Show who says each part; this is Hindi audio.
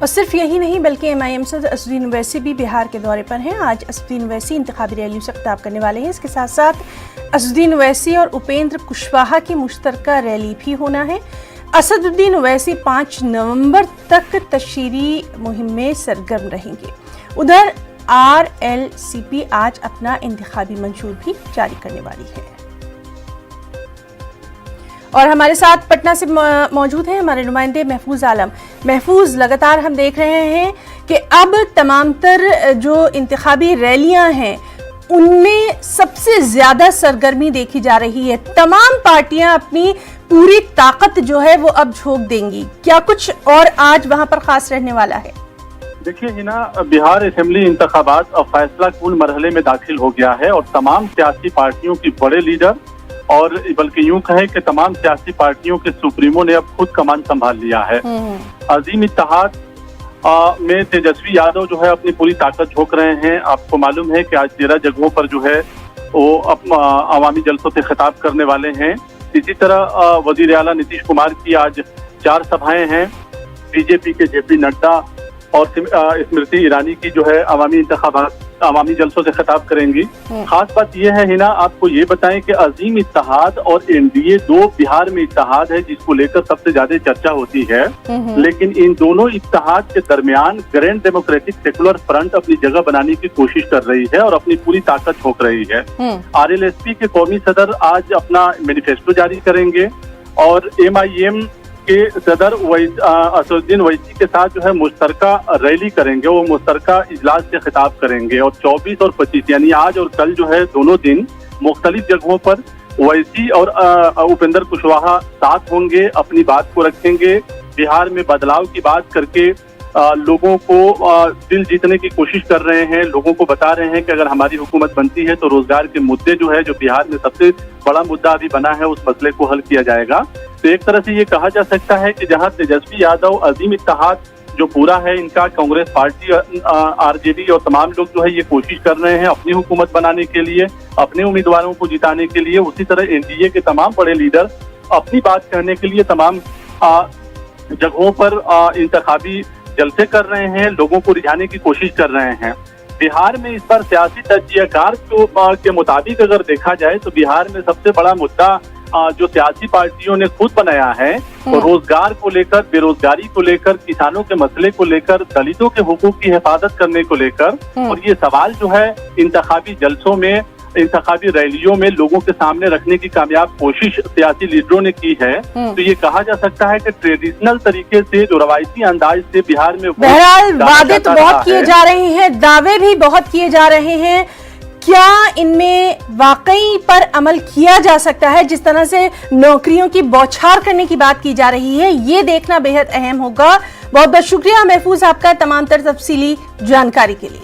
Speaker 1: और सिर्फ यही नहीं बल्कि MIM सदर असदुद्दीन ओवैसी भी बिहार के दौरे पर हैं। आज असदुद्दीन ओवैसी इंतखाबी रैलियों से खिताब करने वाले हैं। इसके साथ साथ असदुद्दीन ओवैसी और उपेंद्र कुशवाहा की मुश्तरका रैली भी होना है। असदुद्दीन ओवैसी 5 नवंबर तक तशहीरी मुहिम में सरगर्म रहेंगे। उधर RLCP आज अपना इंतखाबी मंशूर भी जारी करने वाली है। और हमारे साथ पटना से मौजूद हैं हमारे नुमाइंदे महफूज आलम। महफूज, लगातार हम देख रहे हैं कि अब तमाम तर जो इंतखाबी रैलियां हैं उनमें सबसे ज्यादा सरगर्मी देखी जा रही है। तमाम पार्टियां अपनी पूरी ताकत जो है वो अब झोंक देंगी। क्या कुछ और आज वहां पर खास रहने वाला है?
Speaker 2: देखिए हिना, बिहार असेंबली इंतखाबात अब फैसला कुन मरहले में दाखिल हो गया है और तमाम सियासी पार्टियों की बड़े लीडर और बल्कि यूं कहें कि तमाम सियासी पार्टियों के सुप्रीमो ने अब खुद कमान संभाल लिया है। अजीम इत्तेहाद में तेजस्वी यादव जो है अपनी पूरी ताकत झोंक रहे हैं। आपको मालूम है कि आज 13 जगहों पर जो है वो अवामी जलसों से खिताब करने वाले हैं। इसी तरह वजीर आला नीतीश कुमार की आज 4 सभाएं हैं। बीजेपी के JP नड्डा और स्मृति ईरानी की जो है अवामी जलसों से खिताब करेंगी। खास बात यह है हिना, आपको ये बताएं कि अजीम इत्तेहाद और NDA दो बिहार में इत्तेहाद है जिसको लेकर सबसे ज्यादा चर्चा होती है। लेकिन इन दोनों इत्तेहाद के दरमियान ग्रैंड डेमोक्रेटिक सेकुलर फ्रंट अपनी जगह बनाने की कोशिश कर रही है और अपनी पूरी ताकत झोंक रही है। RLSP के कौमी सदर आज अपना मैनिफेस्टो जारी करेंगे और MIM के सदर असदुद्दीन ओवैसी के साथ जो है मुश्तरका रैली करेंगे। वो मुश्तरका इजलास से खिताब करेंगे और 24 और 25 यानी आज और कल जो है दोनों दिन मुख्तलिफ जगहों पर ओवैसी और उपेंद्र कुशवाहा साथ होंगे, अपनी बात को रखेंगे। बिहार में बदलाव की बात करके लोगों को दिल जीतने की कोशिश कर रहे हैं। लोगों को बता रहे हैं कि अगर हमारी हुकूमत बनती है तो रोजगार के मुद्दे जो है, जो बिहार में सबसे बड़ा मुद्दा अभी बना है, उस मसले को हल किया जाएगा। तो एक तरह से ये कहा जा सकता है कि जहां तेजस्वी यादव, अजीम इत्तेहाद जो पूरा है इनका, कांग्रेस पार्टी, RJD और तमाम लोग जो है ये कोशिश कर रहे हैं अपनी हुकूमत बनाने के लिए, अपने उम्मीदवारों को जिताने के लिए। उसी तरह NDA के तमाम बड़े लीडर अपनी बात कहने के लिए तमाम जगहों पर इंतखाबी जलसे कर रहे हैं, लोगों को रिझाने की कोशिश कर रहे हैं। बिहार में इस बार सियासी तज्जियाकार के मुताबिक अगर देखा जाए तो बिहार में सबसे बड़ा मुद्दा जो सियासी पार्टियों ने खुद बनाया है वो रोजगार को लेकर, बेरोजगारी को लेकर, किसानों के मसले को लेकर, दलितों के हुकूक की हिफाजत करने को लेकर। और ये सवाल जो है इंतखाबी जलसों में, इंतखाबी रैलियों में लोगों के सामने रखने की कामयाब कोशिश सियासी लीडरों ने की है। तो ये कहा जा सकता है कि ट्रेडिशनल तरीके से, जो रवायती अंदाज से बिहार में
Speaker 1: बहरहाल वादे तो बहुत किए जा रहे हैं, दावे भी बहुत किए जा रहे हैं। क्या इनमें वाकई पर अमल किया जा सकता है? जिस तरह से नौकरियों की बौछार करने की बात की जा रही है, ये देखना बेहद अहम होगा। बहुत बहुत शुक्रिया महफूज आपका तमाम तर तफसीली जानकारी के लिए।